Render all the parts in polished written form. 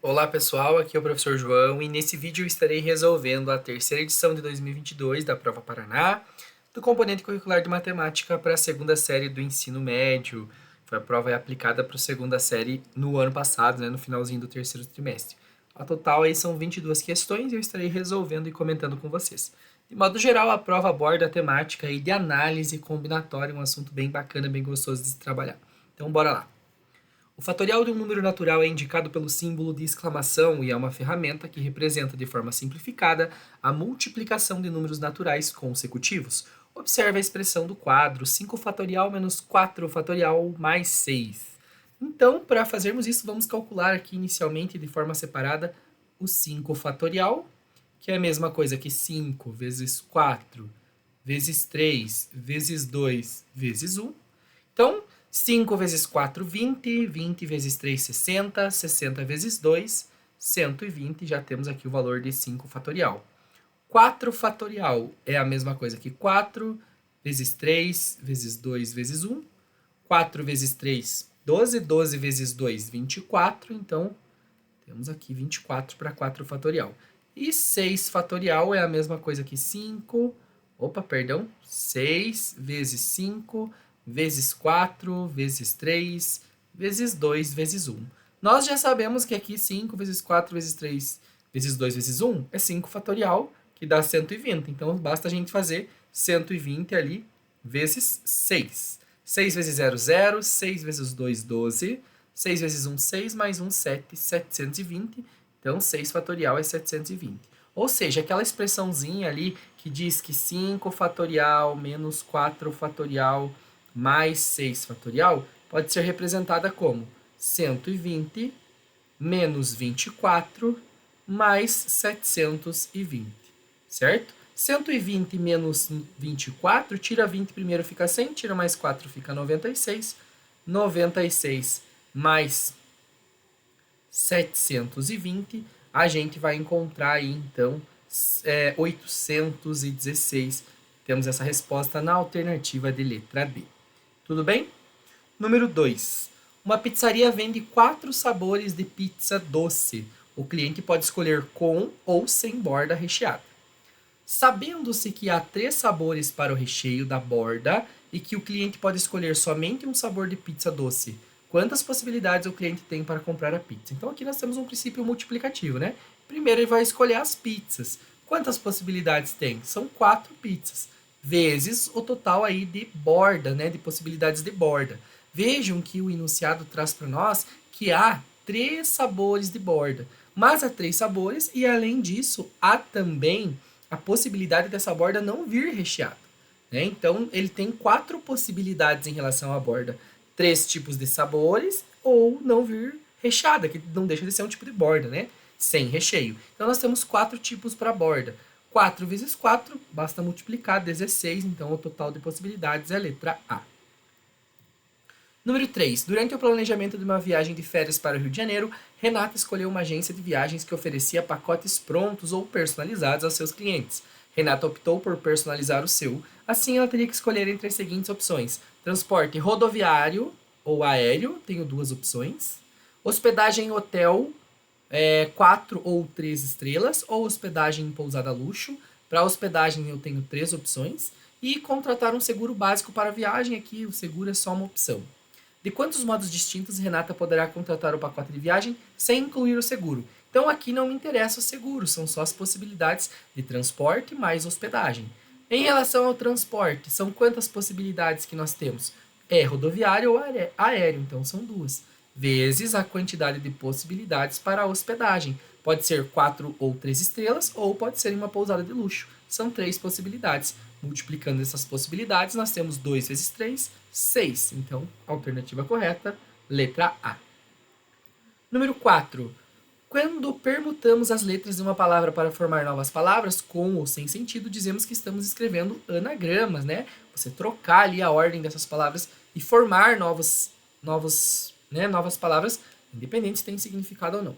Olá pessoal, aqui é o professor João e nesse vídeo eu estarei resolvendo a terceira edição de 2022 da Prova Paraná, do componente curricular de matemática para a segunda série do ensino médio. A prova é aplicada para a segunda série no ano passado, no finalzinho do terceiro trimestre. A total aí são 22 questões e eu estarei resolvendo e comentando com vocês. De modo geral, a prova aborda a temática aí de análise combinatória, um assunto bem bacana, bem gostoso de se trabalhar. Então bora lá. O fatorial de um número natural é indicado pelo símbolo de exclamação e é uma ferramenta que representa de forma simplificada a multiplicação de números naturais consecutivos. Observe a expressão do quadro 5 fatorial menos 4 fatorial mais 6. Então, para fazermos isso, vamos calcular aqui inicialmente de forma separada o 5 fatorial, que é a mesma coisa que 5 vezes 4 vezes 3 vezes 2 vezes 1. Então, 5 vezes 4, 20. 20 vezes 3, 60. 60 vezes 2, 120. Já temos aqui o valor de 5 fatorial. 4 fatorial é a mesma coisa que 4 vezes 3 vezes 2 vezes 1. 4 vezes 3, 12. 12 vezes 2, 24. Então, temos aqui 24 para 4 fatorial. E 6 fatorial é a mesma coisa que 5. Opa, perdão. 6 vezes 5 vezes 4 vezes 3 vezes 2 vezes 1. Nós já sabemos que aqui 5 vezes 4 vezes 3 vezes 2 vezes 1 é 5 fatorial, que dá 120. Então, basta a gente fazer 120 ali vezes 6. 6 vezes 0, 0. 6 vezes 2, 12. 6 vezes 1, 6, mais 1, 7, 720. Então, 6 fatorial é 720. Ou seja, aquela expressãozinha ali que diz que 5 fatorial menos 4 fatorial mais 6 fatorial pode ser representada como 120 menos 24 mais 720, certo? 120 menos 24, tira 20 primeiro fica 100, tira mais 4 fica 96. 96 mais 720, a gente vai encontrar aí, então, 816. Temos essa resposta na alternativa de letra D. Tudo bem? Número 2. Uma pizzaria vende 4 sabores de pizza doce. O cliente pode escolher com ou sem borda recheada. Sabendo-se que há 3 sabores para o recheio da borda e que o cliente pode escolher somente um sabor de pizza doce, quantas possibilidades o cliente tem para comprar a pizza? Então aqui nós temos um princípio multiplicativo, né? Primeiro ele vai escolher as pizzas. Quantas possibilidades tem? São 4 pizzas, vezes o total aí de borda, né? De possibilidades de borda. Vejam que o enunciado traz para nós que há 3 sabores de borda. Mas há 3 sabores e além disso há também a possibilidade dessa borda não vir recheada, né? Então, ele tem 4 possibilidades em relação à borda. 3 tipos de sabores ou não vir recheada, que não deixa de ser um tipo de borda, né? Sem recheio. Então, nós temos 4 tipos para a borda. 4 vezes 4, basta multiplicar, 16. Então, o total de possibilidades é a letra A. Número 3. Durante o planejamento de uma viagem de férias para o Rio de Janeiro, Renata escolheu uma agência de viagens que oferecia pacotes prontos ou personalizados aos seus clientes. Renata optou por personalizar o seu. Assim, ela teria que escolher entre as seguintes opções: transporte rodoviário ou aéreo, tenho 2 opções. Hospedagem em hotel, 4 ou 3 estrelas, ou hospedagem em pousada luxo. Para hospedagem, eu tenho 3 opções. E contratar um seguro básico para a viagem, aqui o seguro é só uma opção. De quantos modos distintos Renata poderá contratar o pacote de viagem sem incluir o seguro? Então aqui não me interessa o seguro, são só as possibilidades de transporte mais hospedagem. Em relação ao transporte, são quantas possibilidades que nós temos? É rodoviário ou aéreo, então são 2. Vezes a quantidade de possibilidades para a hospedagem. Pode ser 4 ou 3 estrelas, ou pode ser em uma pousada de luxo. São 3 possibilidades. Multiplicando essas possibilidades, nós temos 2 vezes 3, 6. Então, alternativa correta, letra A. Número 4. Quando permutamos as letras de uma palavra para formar novas palavras, com ou sem sentido, dizemos que estamos escrevendo anagramas, né? Você trocar ali a ordem dessas palavras e formar novas palavras, independente se tem significado ou não.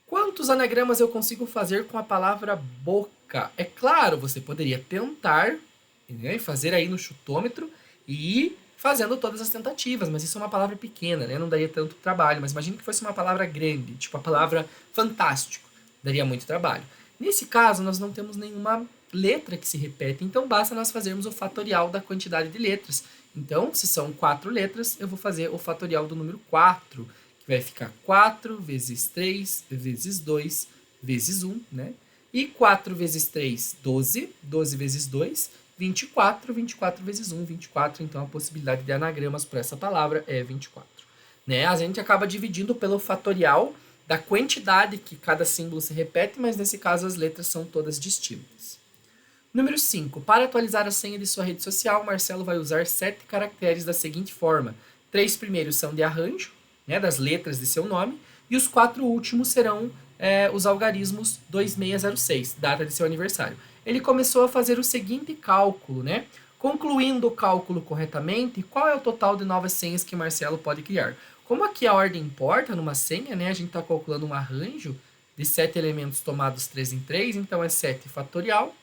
Quantos anagramas eu consigo fazer com a palavra boca? É claro, você poderia tentar, né, fazer aí no chutômetro e fazendo todas as tentativas, mas isso é uma palavra pequena, né? Não daria tanto trabalho, mas imagine que fosse uma palavra grande, tipo a palavra fantástico, daria muito trabalho. Nesse caso, nós não temos nenhuma letra que se repete, então basta nós fazermos o fatorial da quantidade de letras. Então, se são 4 letras, eu vou fazer o fatorial do número 4, que vai ficar 4 vezes 3 vezes 2 vezes 1, né? E 4 vezes 3, 12, 12 vezes 2, 24, 24 vezes 1, 24. Então, a possibilidade de anagramas para essa palavra é 24. Né? A gente acaba dividindo pelo fatorial da quantidade que cada símbolo se repete, mas nesse caso as letras são todas distintas. Número 5. Para atualizar a senha de sua rede social, Marcelo vai usar 7 caracteres da seguinte forma. 3 primeiros são de arranjo, né, das letras de seu nome, e os 4 últimos serão os algarismos 2606, data de seu aniversário. Ele começou a fazer o seguinte cálculo, né? Concluindo o cálculo corretamente, qual é o total de novas senhas que Marcelo pode criar? Como aqui a ordem importa numa senha, né? A gente está calculando um arranjo de 7 elementos tomados 3 em 3, então é 7 fatorial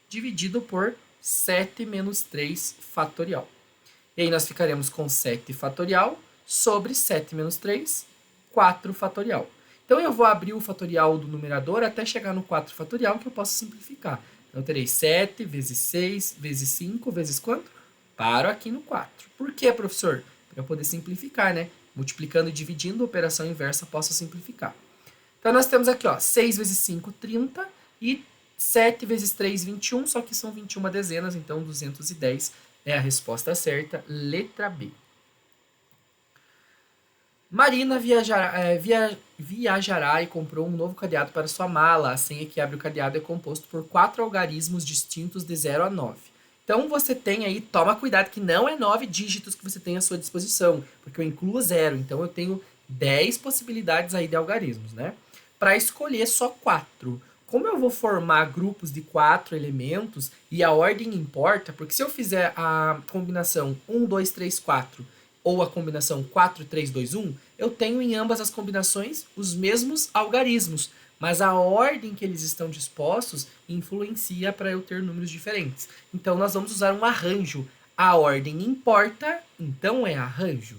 dividido por 7 menos 3 fatorial. E aí nós ficaremos com 7 fatorial sobre 7 menos 3, 4 fatorial. Então eu vou abrir o fatorial do numerador até chegar no 4 fatorial, que eu posso simplificar. Então eu terei 7 vezes 6 vezes 5 vezes quanto? Paro aqui no 4. Por que, professor? Para eu poder simplificar, né? Multiplicando e dividindo, a operação inversa posso simplificar. Então nós temos aqui, ó, 6 vezes 5, 30 e 7 vezes 3, 21, só que são 21 dezenas, então 210 é a resposta certa, letra B. Marina viajará e comprou um novo cadeado para sua mala. A senha que abre o cadeado é composto por 4 algarismos distintos de 0 a 9. Então você tem aí, toma cuidado que não é 9 dígitos que você tem à sua disposição, porque eu incluo 0, então eu tenho 10 possibilidades aí de algarismos, né? Para escolher só 4. Como eu vou formar grupos de 4 elementos e a ordem importa, porque se eu fizer a combinação 1, 2, 3, 4 ou a combinação 4, 3, 2, 1, eu tenho em ambas as combinações os mesmos algarismos, mas a ordem que eles estão dispostos influencia para eu ter números diferentes. Então, nós vamos usar um arranjo. A ordem importa, então é arranjo.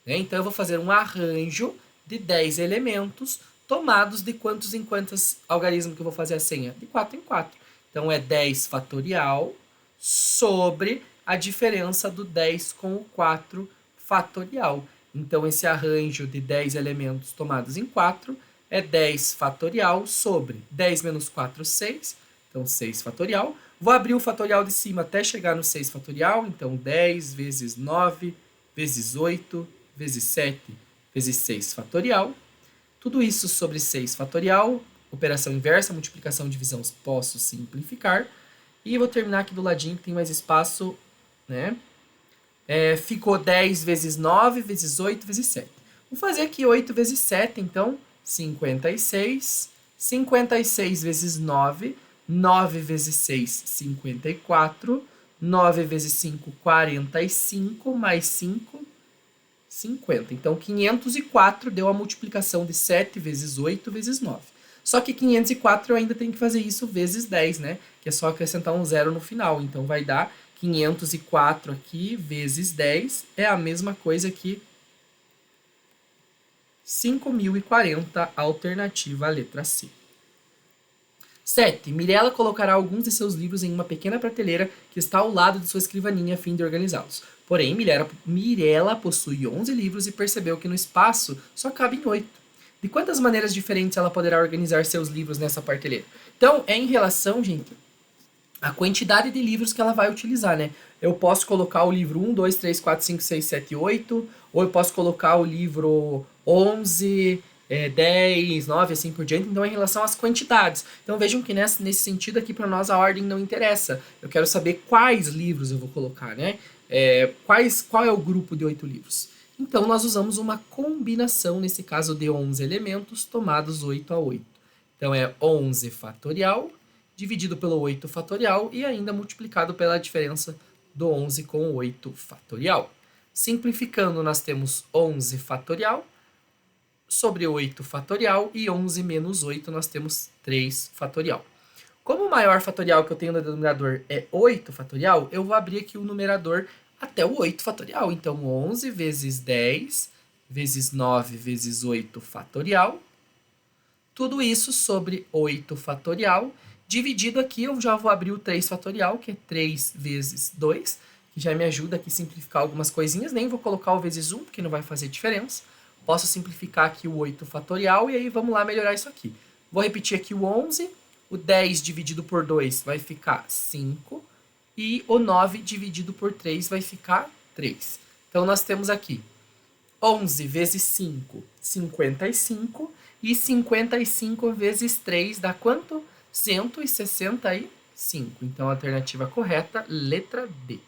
Né? Então, eu vou fazer um arranjo de 10 elementos tomados de quantos em quantos algarismos que eu vou fazer a senha? De 4 em 4. Então, é 10 fatorial sobre a diferença do 10 com o 4 fatorial. Então, esse arranjo de 10 elementos tomados em 4 é 10 fatorial sobre 10 menos 4, 6. Então, 6 fatorial. Vou abrir o fatorial de cima até chegar no 6 fatorial. Então, 10 vezes 9 vezes 8 vezes 7 vezes 6 fatorial. Tudo isso sobre 6 fatorial. Operação inversa, multiplicação, divisão, posso simplificar. E vou terminar aqui do ladinho que tem mais espaço, né? Ficou 10 vezes 9 vezes 8 vezes 7. Vou fazer aqui 8 vezes 7, então 56. 56 vezes 9, 9 vezes 6, 54. 9 vezes 5, 45, mais 5, 50. Então 504 deu a multiplicação de 7 vezes 8 vezes 9. Só que 504 eu ainda tenho que fazer isso vezes 10, né? Que é só acrescentar um zero no final. Então vai dar 504 aqui vezes 10 é a mesma coisa que 5.040, alternativa à letra C. 7. Mirella colocará alguns de seus livros em uma pequena prateleira que está ao lado de sua escrivaninha a fim de organizá-los. Porém, Mirella possui 11 livros e percebeu que no espaço só cabem 8. De quantas maneiras diferentes ela poderá organizar seus livros nessa prateleira? Então, é em relação, gente, a quantidade de livros que ela vai utilizar, né? Eu posso colocar o livro 1, 2, 3, 4, 5, 6, 7, 8, ou eu posso colocar o livro 11, 10, 9, assim por diante. Então, é em relação às quantidades. Então, vejam que nesse sentido aqui, para nós, a ordem não interessa. Eu quero saber quais livros eu vou colocar, né? Qual é o grupo de 8 livros? Então, nós usamos uma combinação, nesse caso, de 11 elementos tomados 8 a 8. Então, é 11 fatorial dividido pelo 8 fatorial e ainda multiplicado pela diferença do 11 com o 8 fatorial. Simplificando, nós temos 11 fatorial sobre 8 fatorial e 11 menos 8 nós temos 3 fatorial. Como o maior fatorial que eu tenho no denominador é 8 fatorial, eu vou abrir aqui o numerador até o 8 fatorial. Então, 11 vezes 10 vezes 9 vezes 8 fatorial. Tudo isso sobre 8 fatorial. Dividido aqui, eu já vou abrir o 3 fatorial, que é 3 vezes 2, que já me ajuda aqui a simplificar algumas coisinhas. Nem vou colocar o vezes 1, porque não vai fazer diferença. Posso simplificar aqui o 8 fatorial e aí vamos lá melhorar isso aqui. Vou repetir aqui o 11. O 10 dividido por 2 vai ficar 5. E o 9 dividido por 3 vai ficar 3. Então, nós temos aqui 11 vezes 5, 55. E 55 vezes 3 dá quanto? 165. Então, a alternativa correta, letra B.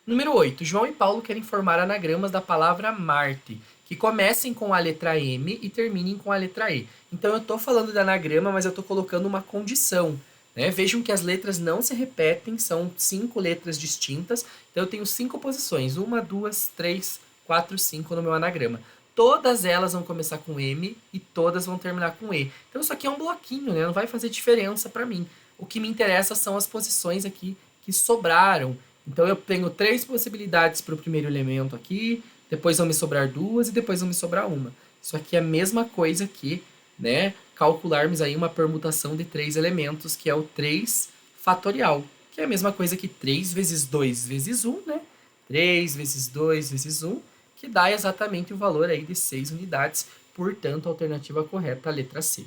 Número 8. João e Paulo querem formar anagramas da palavra Marte, que comecem com a letra M e terminem com a letra E. Então, eu estou falando de anagrama, mas eu estou colocando uma condição. Né? Vejam que as letras não se repetem, são 5 letras distintas. Então, eu tenho 5 posições. 1, 2, 3, 4, 5 no meu anagrama. Todas elas vão começar com M e todas vão terminar com E. Então, isso aqui é um bloquinho, né? Não vai fazer diferença para mim. O que me interessa são as posições aqui que sobraram. Então, eu tenho 3 possibilidades para o primeiro elemento aqui, depois vão me sobrar 2 e depois vão me sobrar uma. Isso aqui é a mesma coisa que, né, calcularmos aí uma permutação de 3 elementos, que é o 3 fatorial, que é a mesma coisa que 3 vezes 2 vezes 1, né? 3 vezes 2 vezes 1, que dá exatamente o valor aí de 6 unidades. Portanto, a alternativa correta, a letra C.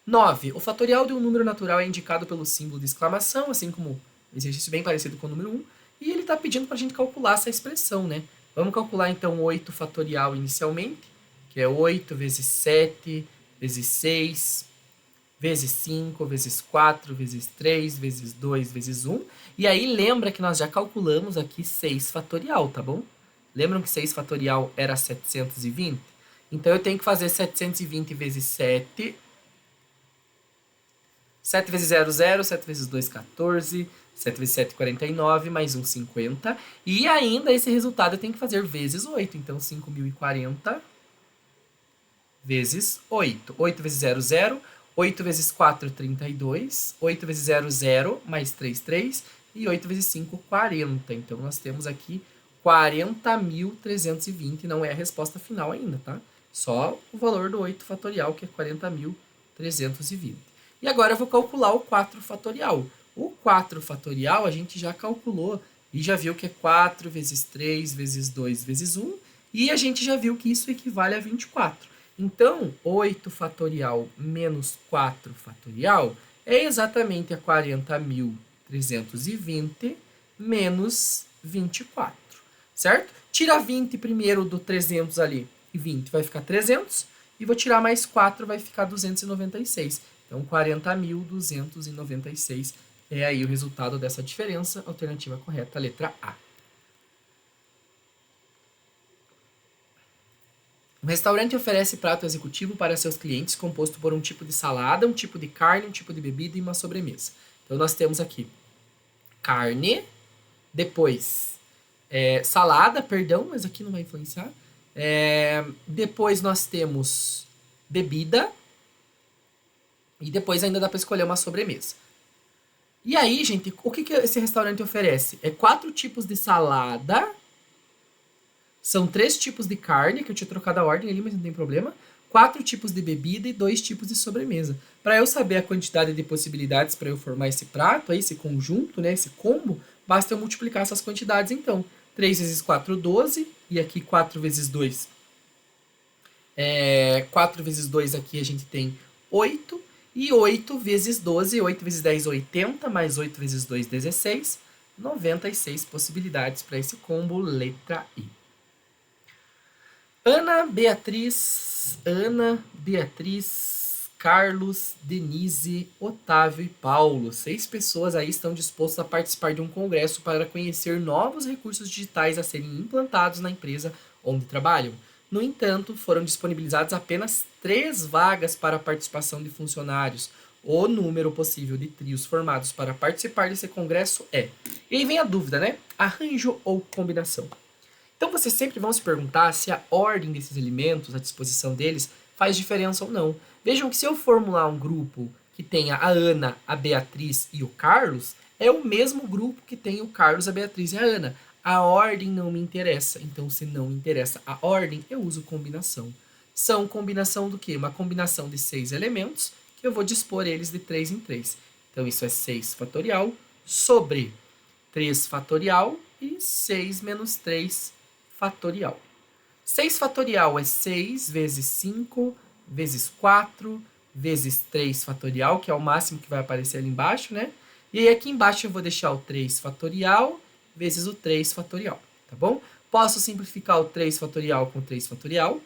9. O fatorial de um número natural é indicado pelo símbolo de exclamação, assim como um exercício bem parecido com o número 1. E ele está pedindo para a gente calcular essa expressão, né? Vamos calcular, então, 8 fatorial inicialmente, que é 8 vezes 7 vezes 6 vezes 5 vezes 4 vezes 3 vezes 2 vezes 1. E aí, lembra que nós já calculamos aqui 6 fatorial, tá bom? Lembram que 6 fatorial era 720? Então, eu tenho que fazer 720 vezes 7. 7 vezes 0, 0. 7 vezes 2, 14. 7 vezes 7, 49. Mais 1, 50. E ainda esse resultado eu tenho que fazer vezes 8. Então, 5.040 vezes 8. 8 vezes 0, 0. 8 vezes 4, 32. 8 vezes 0, 0. Mais 3, 3. E 8 vezes 5, 40. Então, nós temos aqui 40.320, não é a resposta final ainda, tá? Só o valor do 8 fatorial, que é 40.320. E agora eu vou calcular o 4 fatorial. O 4 fatorial a gente já calculou e já viu que é 4 vezes 3 vezes 2 vezes 1. E a gente já viu que isso equivale a 24. Então, 8 fatorial menos 4 fatorial é exatamente a 40.320 menos 24. Certo? Tira 20 primeiro do 300 ali e 20 vai ficar 300. E vou tirar mais 4, vai ficar 296. Então, 40.296 é aí o resultado dessa diferença. Alternativa correta, letra A. Um restaurante oferece prato executivo para seus clientes composto por um tipo de salada, um tipo de carne, um tipo de bebida e uma sobremesa. Então, nós temos aqui carne, depois salada, perdão, mas aqui não vai influenciar. Depois nós temos bebida. E depois ainda dá para escolher uma sobremesa. E aí, gente, o que esse restaurante oferece? 4 tipos de salada. São 3 tipos de carne, que eu tinha trocado a ordem ali, mas não tem problema. 4 tipos de bebida e 2 tipos de sobremesa. Para eu saber a quantidade de possibilidades para eu formar esse prato, esse conjunto, né, esse combo, basta eu multiplicar essas quantidades, então. 3 vezes 4, 12. E aqui 4 vezes 2. 4 vezes 2 aqui a gente tem 8. E 8 vezes 12, 8 vezes 10, 80, mais 8 vezes 2, 16. 96 possibilidades para esse combo, letra I. Ana, Beatriz, Carlos, Denise, Otávio e Paulo. 6 pessoas aí estão dispostas a participar de um congresso para conhecer novos recursos digitais a serem implantados na empresa onde trabalham. No entanto, foram disponibilizadas apenas 3 vagas para a participação de funcionários. O número possível de trios formados para participar desse congresso é... E aí vem a dúvida, né? Arranjo ou combinação? Então, vocês sempre vão se perguntar se a ordem desses elementos, a disposição deles, faz diferença ou não. Vejam que se eu formular um grupo que tenha a Ana, a Beatriz e o Carlos, É o mesmo grupo que tem o Carlos, a Beatriz e a Ana. A ordem não me interessa. Então, se não me interessa a ordem, eu uso combinação. São combinação do quê? Uma combinação de 6 elementos, que eu vou dispor eles de 3 em 3. Então, isso é 6 fatorial sobre 3 fatorial e 6 menos 3 fatorial. 6 fatorial é 6 vezes 5 vezes 4 vezes 3 fatorial, que é o máximo que vai aparecer ali embaixo, né? E aí aqui embaixo eu vou deixar o 3 fatorial vezes o 3 fatorial, tá bom? Posso simplificar o 3 fatorial com 3 fatorial.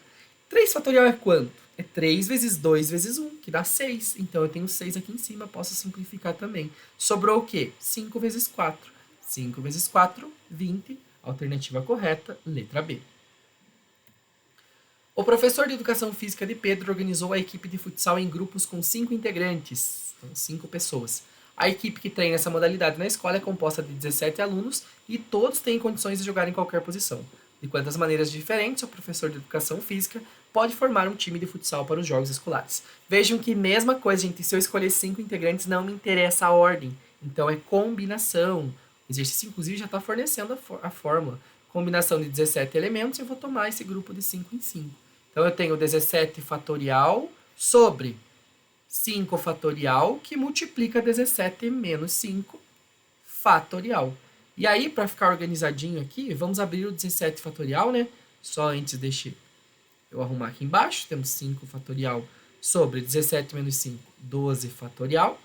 3 fatorial é quanto? É 3 vezes 2 vezes 1, que dá 6. Então eu tenho 6 aqui em cima, posso simplificar também. Sobrou o quê? 5 vezes 4. 5 vezes 4, 20. Alternativa correta, letra B. O professor de Educação Física de Pedro organizou a equipe de futsal em grupos com 5 integrantes, então 5 pessoas. A equipe que treina essa modalidade na escola é composta de 17 alunos e todos têm condições de jogar em qualquer posição. De quantas maneiras diferentes o professor de Educação Física pode formar um time de futsal para os jogos escolares. Vejam que mesma coisa, gente, se eu escolher 5 integrantes não me interessa a ordem, então é combinação. O exercício, inclusive, já está fornecendo a fórmula. Combinação de 17 elementos, eu vou tomar esse grupo de 5 em 5. Então, eu tenho 17 fatorial sobre 5 fatorial, que multiplica 17 menos 5 fatorial. E aí, para ficar organizadinho aqui, vamos abrir o 17 fatorial, né? Só antes deixa eu arrumar aqui embaixo. Temos 5 fatorial sobre 17 menos 5, 12 fatorial.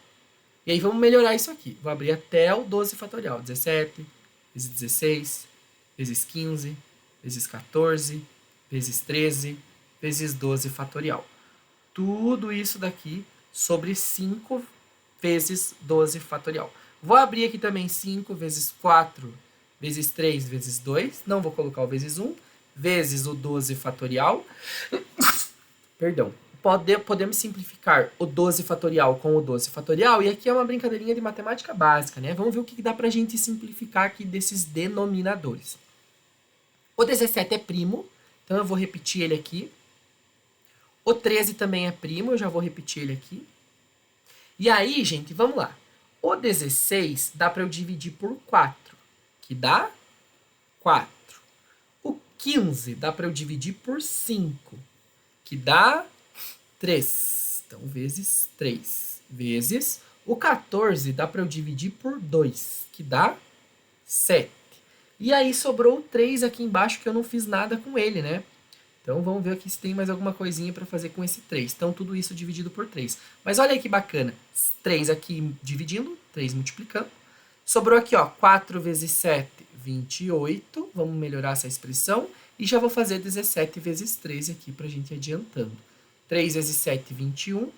E aí, vamos melhorar isso aqui. Vou abrir até o 12 fatorial. 17 vezes 16, vezes 15, vezes 14, vezes 13, vezes 12 fatorial. Tudo isso daqui sobre 5 vezes 12 fatorial. Vou abrir aqui também 5 vezes 4 vezes 3 vezes 2. Não vou colocar o vezes 1. Vezes o 12 fatorial. Perdão. Podemos simplificar o 12 fatorial com o 12 fatorial. E aqui é uma brincadeirinha de matemática básica, né? Vamos ver o que dá pra gente simplificar aqui desses denominadores. O 17 é primo, então eu vou repetir ele aqui. O 13 também é primo, eu já vou repetir ele aqui. E aí, gente, vamos lá. O 16 dá para eu dividir por 4, que dá 4. O 15 dá para eu dividir por 5, que dá 3. Então, vezes 3. Vezes o 14 dá para eu dividir por 2, que dá 7. E aí sobrou o 3 aqui embaixo que eu não fiz nada com ele, né? Então, vamos ver aqui se tem mais alguma coisinha para fazer com esse 3. Então, tudo isso dividido por 3. Mas olha aí que bacana. 3 aqui dividindo, 3 multiplicando. Sobrou aqui, ó, 4 vezes 7, 28. Vamos melhorar essa expressão. E já vou fazer 17 vezes 13 aqui para a gente ir adiantando. 3 vezes 7, 21.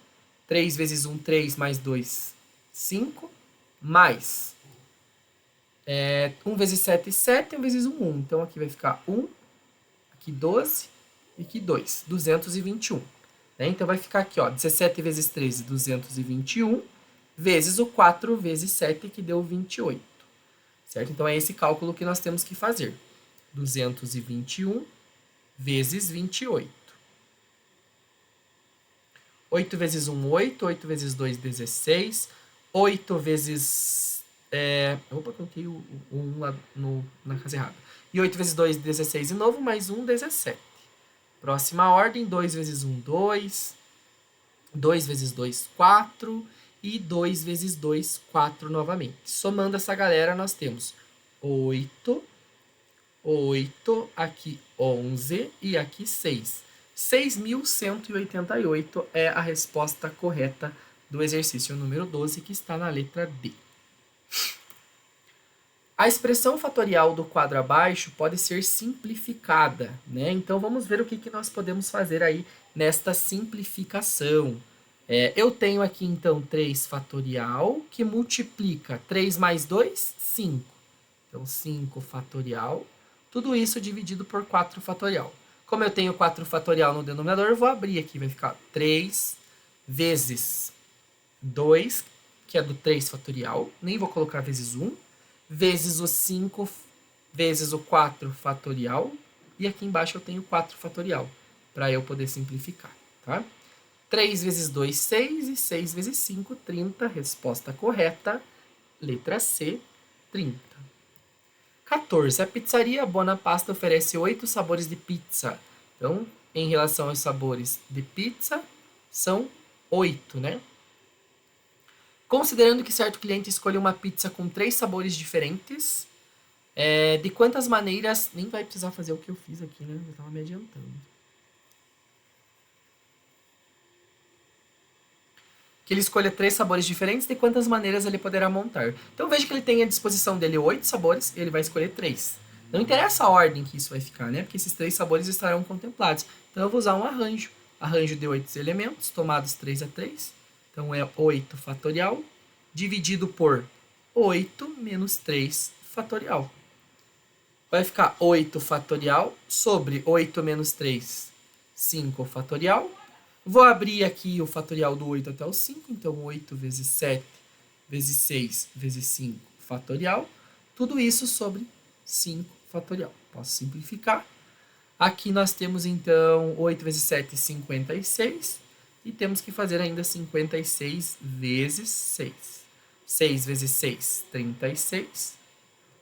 3 vezes 1, 3, mais 2, 5. Mais 1 vezes 7, 7. 1 vezes 1, 1. Então, aqui vai ficar 1. Aqui 12. E aqui 2, 221. Né? Então, vai ficar aqui, ó, 17 vezes 13, 221, vezes o 4 vezes 7, que deu 28. Certo? Então, é esse cálculo que nós temos que fazer. 221 vezes 28. 8 vezes 1, 8. 8 vezes 2, 16. 8 vezes... Opa, coloquei o 1 lá na casa errada. E 8 vezes 2, 16 de novo, mais 1, 17. Próxima ordem, 2 vezes 1, 2. 2 vezes 2, 4. E 2 vezes 2, 4 novamente. Somando essa galera, nós temos 8, 8, aqui 11 e aqui 6. 6.188 é a resposta correta do exercício número 12, que está na letra D. A expressão fatorial do quadro abaixo pode ser simplificada, né? Então, vamos ver o que nós podemos fazer aí nesta simplificação. Eu tenho aqui, então, 3 fatorial, que multiplica 3 mais 2, 5. Então, 5 fatorial. Tudo isso dividido por 4 fatorial. Como eu tenho 4 fatorial no denominador, eu vou abrir aqui. Vai ficar 3 vezes 2, que é do 3 fatorial. Nem vou colocar vezes 1. Vezes o 5 vezes o 4 fatorial. E aqui embaixo eu tenho 4 fatorial, para eu poder simplificar, tá? 3 vezes 2, 6. E 6 vezes 5, 30. Resposta correta, Letra C, 30. 14. A pizzaria Bonapasta oferece 8 sabores de pizza. Então, em relação aos sabores de pizza, são 8, né? Considerando que certo cliente escolheu uma pizza com 3 sabores diferentes, de quantas maneiras... Nem vai precisar fazer o que eu fiz aqui, né? Eu estava me adiantando. Que ele escolha 3 sabores diferentes, de quantas maneiras ele poderá montar. Então veja que ele tem à disposição dele 8 sabores, ele vai escolher 3. Não interessa a ordem que isso vai ficar, né? Porque esses 3 sabores estarão contemplados. Então eu vou usar um arranjo. Arranjo de 8 elementos, tomados 3 a 3. Então é 8 fatorial, dividido por 8 menos 3 fatorial. Vai ficar 8 fatorial sobre 8 menos 3, 5 fatorial. Vou abrir aqui o fatorial do 8 até o 5, então 8 vezes 7 vezes 6 vezes 5 fatorial. Tudo isso sobre 5 fatorial. Posso simplificar. Aqui nós temos então 8 vezes 7, 56. E temos que fazer ainda 56 vezes 6. 6 vezes 6, 36.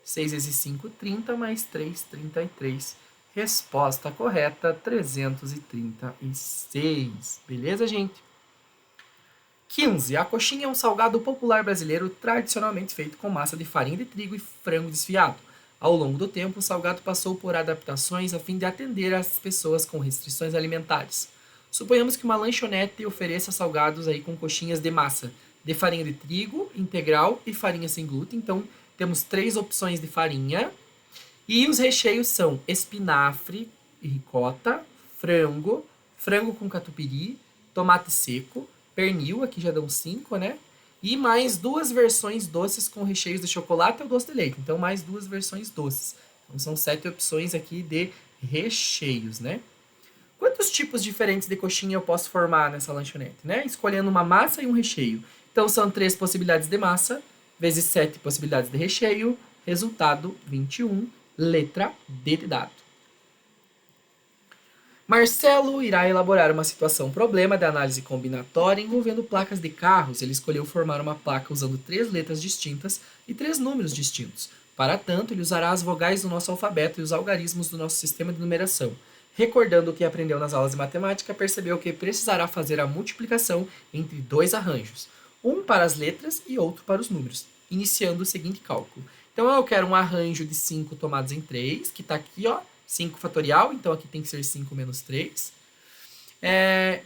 6 vezes 5, 30, mais 3, 33. Resposta correta, 336. Beleza, gente? 15. A coxinha é um salgado popular brasileiro tradicionalmente feito com massa de farinha de trigo e frango desfiado. Ao longo do tempo, o salgado passou por adaptações a fim de atender às pessoas com restrições alimentares. Suponhamos que uma lanchonete ofereça salgados aí com coxinhas de massa de farinha de trigo, integral e farinha sem glúten. Então, temos 3 opções de farinha. E os recheios são espinafre e ricota, frango, frango com catupiry, tomate seco, pernil, aqui já dão 5, né? E mais 2 versões doces com recheios de chocolate ou doce de leite. Então, mais 2 versões doces. Então, são 7 opções aqui de recheios, né? Quantos tipos diferentes de coxinha eu posso formar nessa lanchonete, né? Escolhendo uma massa e um recheio. Então, são 3 possibilidades de massa, vezes 7 possibilidades de recheio. Resultado, 21. Letra D de dado. Marcelo irá elaborar uma situação-problema de análise combinatória envolvendo placas de carros. Ele escolheu formar uma placa usando 3 letras distintas e 3 números distintos. Para tanto, ele usará as vogais do nosso alfabeto e os algarismos do nosso sistema de numeração. Recordando o que aprendeu nas aulas de matemática, percebeu que precisará fazer a multiplicação entre 2 arranjos, um para as letras e outro para os números, iniciando o seguinte cálculo. Então, eu quero um arranjo de 5 tomados em 3, que está aqui, ó, 5 fatorial, então aqui tem que ser 5 menos 3.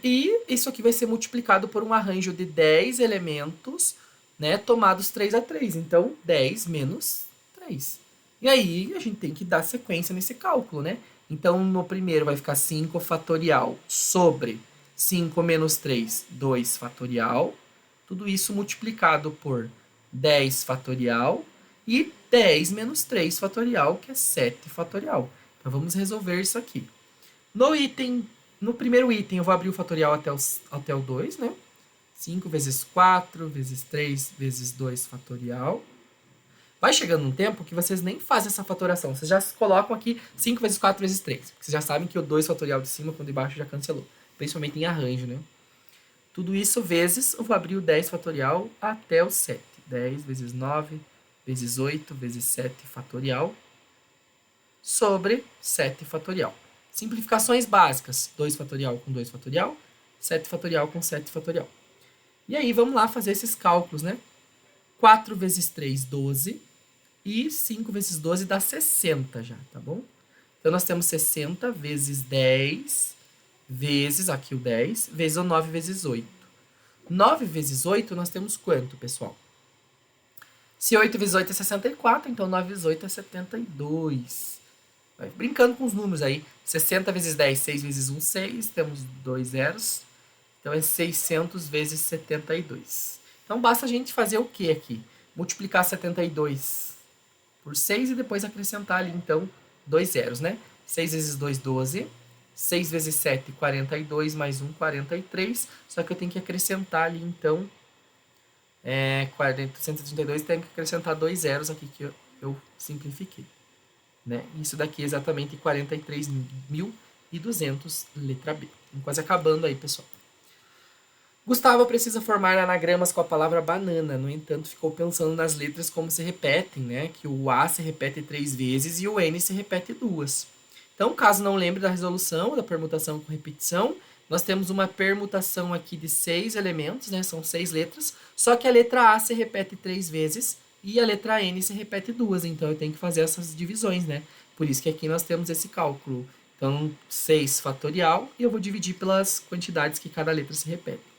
E isso aqui vai ser multiplicado por um arranjo de 10 elementos, né, tomados 3 a 3. Então, 10 menos 3. E aí, a gente tem que dar sequência nesse cálculo, né? Então, no primeiro vai ficar 5 fatorial sobre 5 menos 3, 2 fatorial. Tudo isso multiplicado por 10 fatorial e 10 menos 3 fatorial, que é 7 fatorial. Então, vamos resolver isso aqui. No primeiro item, eu vou abrir o fatorial até o 2, né? 5 vezes 4 vezes 3 vezes 2 fatorial. Vai chegando um tempo que vocês nem fazem essa fatoração. Vocês já colocam aqui 5 vezes 4 vezes 3. Vocês já sabem que o 2 fatorial de cima com o de baixo já cancelou. Principalmente em arranjo, né? Tudo isso vezes, eu vou abrir o 10 fatorial até o 7. 10 vezes 9 vezes 8 vezes 7 fatorial sobre 7 fatorial. Simplificações básicas. 2 fatorial com 2 fatorial. 7 fatorial com 7 fatorial. E aí, vamos lá fazer esses cálculos, né? 4 vezes 3, 12. E 5 vezes 12 dá 60 já, tá bom? Então, nós temos 60 vezes 10 vezes, aqui o 10, vezes o 9 vezes 8. 9 vezes 8, nós temos quanto, pessoal? Se 8 vezes 8 é 64, então 9 vezes 8 é 72. Vai brincando com os números aí. 60 vezes 10, 6 vezes 1, 6. Temos 2 zeros. Então, é 600 vezes 72. Então, basta a gente fazer o que aqui? Multiplicar 72 por 6 e depois acrescentar ali, então, 2 zeros, né? 6 vezes 2, 12. 6 vezes 7, 42, mais 1, 43. Só que eu tenho que acrescentar ali, então, 132, tem que acrescentar 2 zeros aqui que eu simplifiquei. Né? Isso daqui é exatamente 43.200, letra B. Estamos quase acabando aí, pessoal. Gustavo precisa formar anagramas com a palavra banana, no entanto, ficou pensando nas letras como se repetem, né? Que o A se repete 3 vezes e o N se repete 2. Então, caso não lembre da resolução, da permutação com repetição, nós temos uma permutação aqui de 6 elementos, né? São 6 letras, só que a letra A se repete 3 vezes e a letra N se repete 2, então eu tenho que fazer essas divisões, né? Por isso que aqui nós temos esse cálculo. Então, 6 fatorial e eu vou dividir pelas quantidades que cada letra se repete.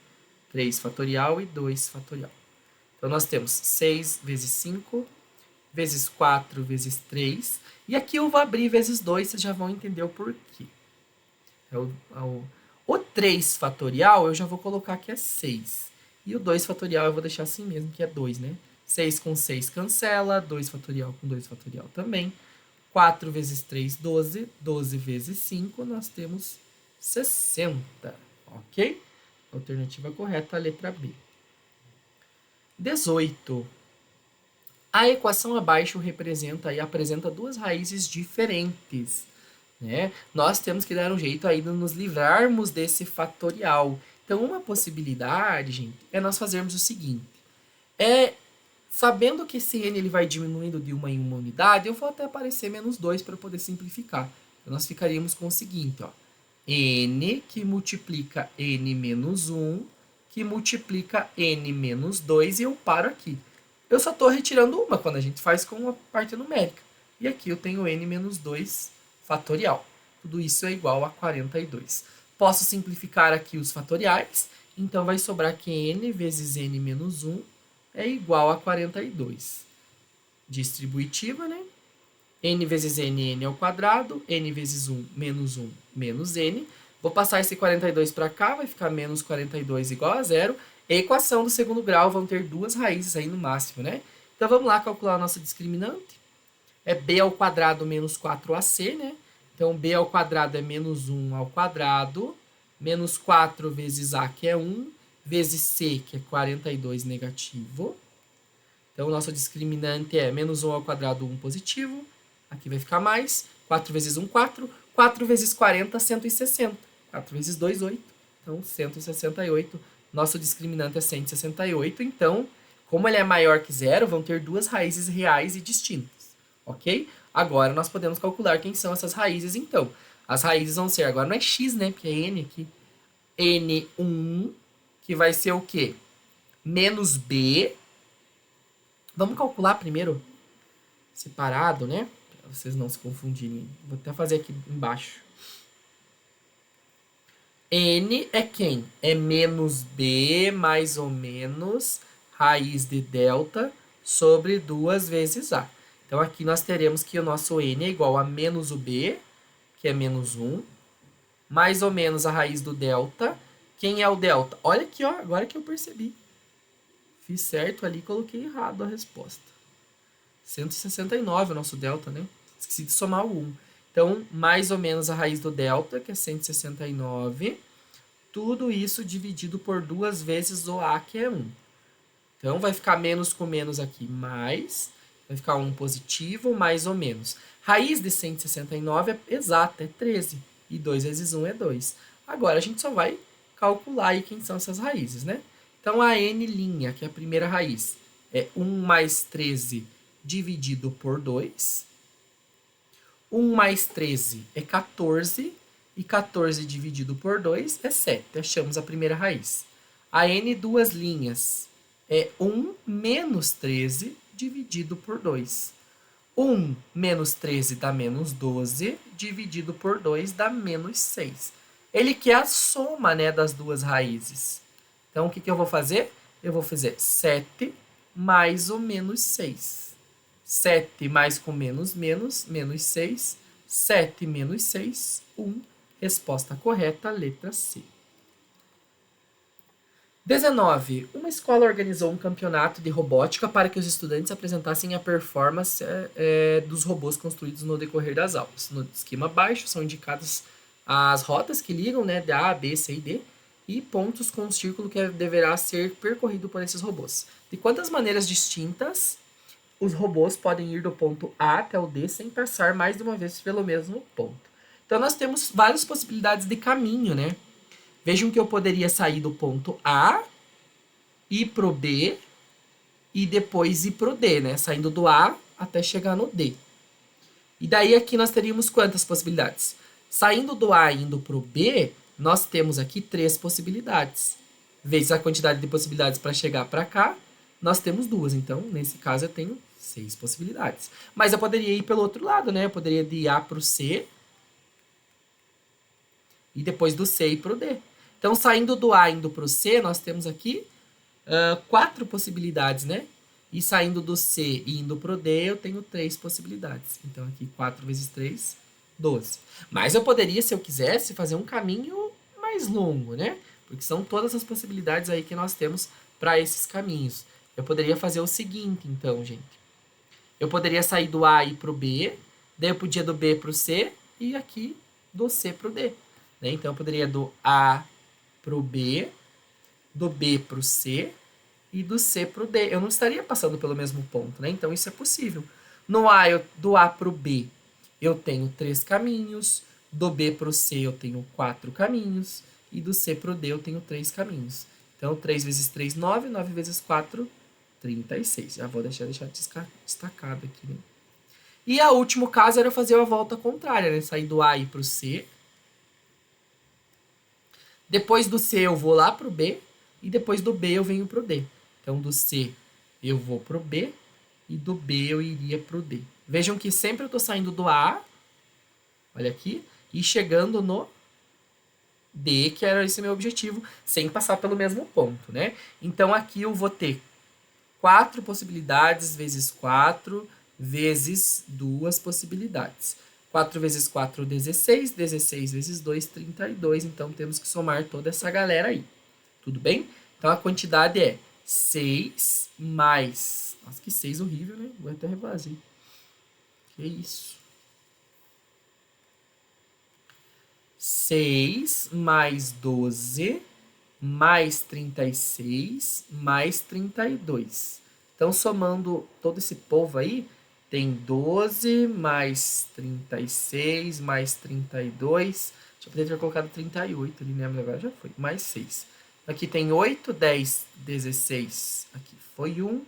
3 fatorial e 2 fatorial. Então, nós temos 6 vezes 5, vezes 4 vezes 3. E aqui eu vou abrir vezes 2, vocês já vão entender o porquê. O 3 fatorial eu já vou colocar que é 6. E o 2 fatorial eu vou deixar assim mesmo, que é 2, né? 6 com 6 cancela, 2 fatorial com 2 fatorial também. 4 vezes 3, 12. 12 vezes 5, nós temos 60. Ok? Alternativa correta, a letra B. 18. A equação abaixo representa e apresenta duas raízes diferentes. Né? Nós temos que dar um jeito aí de nos livrarmos desse fatorial. Então, uma possibilidade, gente, é nós fazermos o seguinte. Sabendo que esse n ele vai diminuindo de uma em uma unidade, eu vou até aparecer menos 2 para poder simplificar. Então, nós ficaríamos com o seguinte, ó. N que multiplica n menos 1, que multiplica n menos 2, e eu paro aqui. Eu só estou retirando uma quando a gente faz com a parte numérica. E aqui eu tenho n menos 2 fatorial. Tudo isso é igual a 42. Posso simplificar aqui os fatoriais, então vai sobrar que n vezes n menos 1 é igual a 42. Distributiva, né? N vezes n ao quadrado, n vezes 1 menos n. Vou passar esse 42 para cá, vai ficar menos 42 igual a zero. E a equação do segundo grau vão ter duas raízes aí no máximo, né? Então, vamos lá calcular a nossa discriminante. É b ao quadrado menos 4ac, né? Então, b ao quadrado é menos 1 ao quadrado, menos 4 vezes a, que é 1, vezes c, que é 42 negativo. Então, nossa discriminante é menos 1 ao quadrado, 1 positivo. Aqui vai ficar mais. 4 vezes 1, 4. 4 vezes 40, 160. 4 vezes 2, 8. Então, 168. Nosso discriminante é 168. Então, como ele é maior que zero, vão ter duas raízes reais e distintas. Ok? Agora, nós podemos calcular quem são essas raízes, então. As raízes vão ser, agora não é x, né? Porque é n aqui. N1, que vai ser o quê? Menos b. Vamos calcular primeiro separado, né? Para vocês não se confundirem. Vou até fazer aqui embaixo. N é quem? É menos b mais ou menos raiz de delta sobre 2 vezes a. Então, aqui nós teremos que o nosso n é igual a menos o b, que é menos 1, mais ou menos a raiz do delta. Quem é o delta? Olha aqui, ó, agora que eu percebi. Fiz certo ali e coloquei errado a resposta. 169 o nosso delta, né? Esqueci de somar o 1. Então, mais ou menos a raiz do delta, que é 169. Tudo isso dividido por 2 vezes o a, que é 1. Então, vai ficar menos com menos aqui, mais. Vai ficar 1 positivo, mais ou menos. Raiz de 169 é exata, é 13. E 2 vezes 1 é 2. Agora, a gente só vai calcular aí quem são essas raízes, né? Então, a n', que é a primeira raiz, é 1 mais 13 dividido por 2. 1 mais 13 é 14. E 14 dividido por 2 é 7. Achamos a primeira raiz. A n duas linhas é 1 menos 13 dividido por 2. 1 menos 13 dá menos 12, dividido por 2 dá menos 6. Ele quer a soma, né, das duas raízes. Então, o que eu vou fazer? Eu vou fazer 7 mais o menos 6. 7 mais com menos, menos 6. 7 menos 6, 1. Resposta correta, letra C. 19. Uma escola organizou um campeonato de robótica para que os estudantes apresentassem a performance dos robôs construídos no decorrer das aulas. No esquema abaixo são indicadas as rotas que ligam, né, de A, B, C e D, e pontos com um círculo que deverá ser percorrido por esses robôs. De quantas maneiras distintas os robôs podem ir do ponto A até o D sem passar mais de uma vez pelo mesmo ponto? Então, nós temos várias possibilidades de caminho, né? Vejam que eu poderia sair do ponto A, ir para o B e depois ir para o D, né? Saindo do A até chegar no D. E daí aqui nós teríamos quantas possibilidades? Saindo do A e indo para o B, nós temos aqui 3 possibilidades. Vezes a quantidade de possibilidades para chegar para cá, nós temos 2. Então, nesse caso, eu tenho 6 possibilidades. Mas eu poderia ir pelo outro lado, né? Eu poderia ir de A para o C e depois do C ir para o D. Então, saindo do A e indo para o C, nós temos aqui 4 possibilidades, né? E saindo do C e indo pro D, eu tenho 3 possibilidades. Então, aqui 4 vezes 3, 12. Mas eu poderia, se eu quisesse, fazer um caminho mais longo, né? Porque são todas as possibilidades aí que nós temos para esses caminhos. Eu poderia fazer o seguinte, então, gente. Eu poderia sair do A e ir pro B, daí eu podia do B pro C e aqui do C pro D. Né? Então, eu poderia do A pro B, do B pro C e do C para o D. Eu não estaria passando pelo mesmo ponto, né? Então, isso é possível. No A, do A para o B, eu tenho 3 caminhos. Do B para o C, eu tenho 4 caminhos. E do C para o D, eu tenho 3 caminhos. Então, 3 vezes 3, 9. 9 vezes 4, 36. Já vou deixar destacado aqui, né? E o último caso era fazer a volta contrária, né? Sair do A e ir para o C. Depois do C, eu vou lá para o B. E depois do B, eu venho para o D. Então, do C eu vou para o B e do B eu iria para o D. Vejam que sempre eu estou saindo do A, olha aqui, e chegando no D, que era esse meu objetivo, sem passar pelo mesmo ponto, né? Então, aqui eu vou ter 4 possibilidades vezes 4 vezes 2 possibilidades. 4 vezes 4, 16. 16 vezes 2, 32. Então, temos que somar toda essa galera aí. Tudo bem? Então, a quantidade é 6 mais... Nossa, que 6 horrível, né? Vou até refazer. Que isso? 6 mais 12 mais 36 mais 32. Então, somando todo esse povo aí, tem 12 mais 36 mais 32. Deixa eu poder ter colocado 38 ali, né? Mas agora já foi. Mais 6. Aqui tem 8, 10, 16. Aqui foi 1.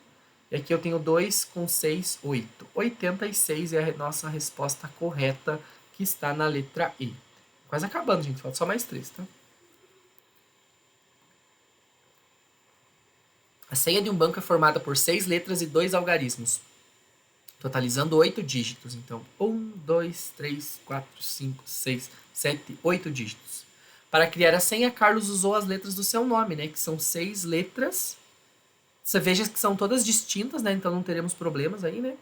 E aqui eu tenho 2 com 6, 8. 86 é a nossa resposta correta que está na letra E. Quase acabando, gente. Falta só mais 3, tá? A senha de um banco é formada por 6 letras e 2 algarismos, totalizando 8 dígitos. Então, 1, 2, 3, 4, 5, 6, 7, 8 dígitos. Para criar a senha, Carlos usou as letras do seu nome, né? Que são 6 letras. Você veja que são todas distintas, né? Então não teremos problemas aí, né?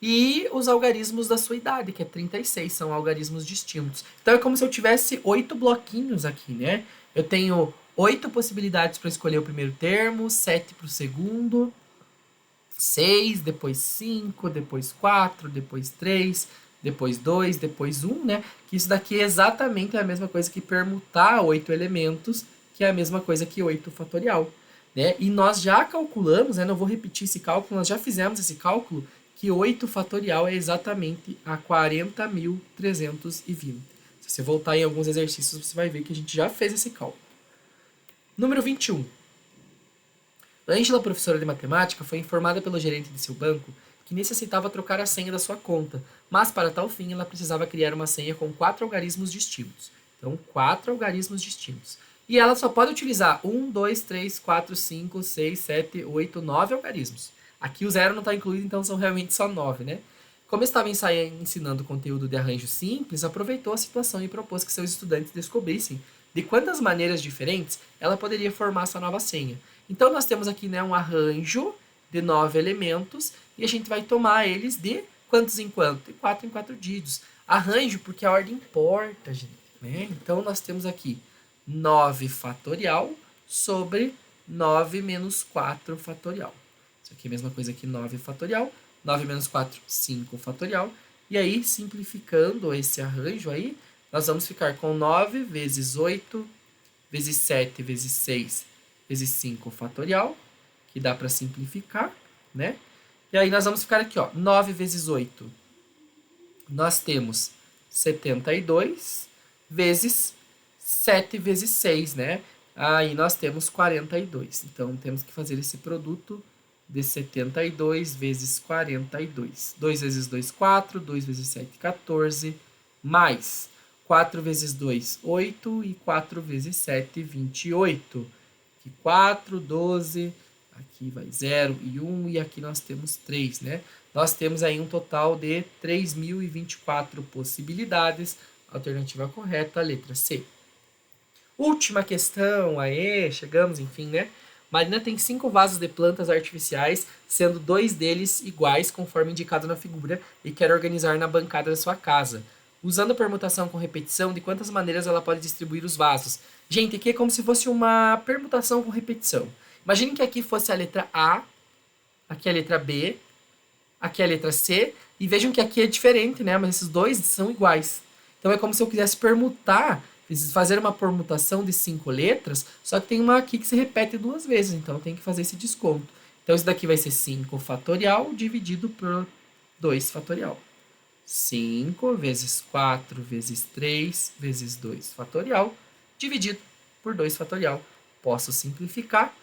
E os algarismos da sua idade, que é 36, são algarismos distintos. Então é como se eu tivesse 8 bloquinhos aqui, né? Eu tenho 8 possibilidades para escolher o primeiro termo, 7 para o segundo, 6, depois 5, depois 4, depois 3, depois 2, depois 1, né? Que isso daqui é exatamente a mesma coisa que permutar 8 elementos, que é a mesma coisa que 8 fatorial, né? E nós já calculamos, né? Não vou repetir esse cálculo, nós já fizemos esse cálculo, que 8 fatorial é exatamente a 40.320. Se você voltar em alguns exercícios, você vai ver que a gente já fez esse cálculo. Número 21. Ângela, professora de matemática, foi informada pelo gerente de seu banco que necessitava trocar a senha da sua conta, mas para tal fim ela precisava criar uma senha com 4 algarismos distintos. Então, 4 algarismos distintos. E ela só pode utilizar 1, 2, 3, 4, 5, 6, 7, 8, 9 algarismos. Aqui o 0 não está incluído, então são realmente só 9, né? Como estava ensinando conteúdo de arranjo simples, aproveitou a situação e propôs que seus estudantes descobrissem de quantas maneiras diferentes ela poderia formar essa nova senha. Então, nós temos aqui, né, um arranjo de 9 elementos e a gente vai tomar eles de quantos em quanto? De 4 em 4 dígitos. Arranjo porque a ordem importa, gente. Né? Então, nós temos aqui 9 fatorial sobre 9 menos 4 fatorial. Isso aqui é a mesma coisa que 9 fatorial. 9 menos 4, 5 fatorial. E aí, simplificando esse arranjo aí, nós vamos ficar com 9 vezes 8 vezes 7 vezes 6 vezes 5 fatorial, que dá para simplificar, né? E aí nós vamos ficar aqui, ó, 9 vezes 8, nós temos 72 vezes 7 vezes 6, né? Aí nós temos 42. Então, temos que fazer esse produto de 72 vezes 42. 2 vezes 2, 4. 2 vezes 7, 14. Mais 4 vezes 2, 8. E 4 vezes 7, 28. Aqui 4, 12. Aqui vai 0 e 1. E aqui nós temos 3, né? Nós temos aí um total de 3.024 possibilidades. Alternativa correta, a letra C. Última questão, aê, chegamos, enfim, né? Marina tem 5 vasos de plantas artificiais, sendo 2 deles iguais, conforme indicado na figura, e quer organizar na bancada da sua casa. Usando a permutação com repetição, de quantas maneiras ela pode distribuir os vasos? Gente, aqui é como se fosse uma permutação com repetição. Imagine que aqui fosse a letra A, aqui a letra B, aqui a letra C, e vejam que aqui é diferente, né? Mas esses dois são iguais. Então é como se eu quisesse permutar, fazer uma permutação de 5 letras, só que tem uma aqui que se repete 2 vezes, então tem que fazer esse desconto. Então isso daqui vai ser 5 fatorial dividido por 2 fatorial. 5 vezes 4 vezes 3 vezes 2 fatorial dividido por 2 fatorial. Posso simplificar.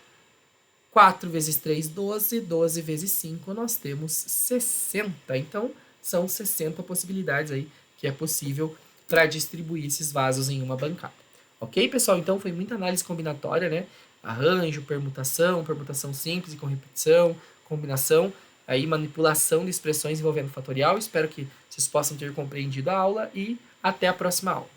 4 vezes 3, 12. 12 vezes 5, nós temos 60. Então, são 60 possibilidades aí que é possível para distribuir esses vasos em uma bancada. Ok, pessoal? Então, foi muita análise combinatória, né? Arranjo, permutação simples e com repetição, combinação, aí manipulação de expressões envolvendo fatorial. Espero que vocês possam ter compreendido a aula e até a próxima aula.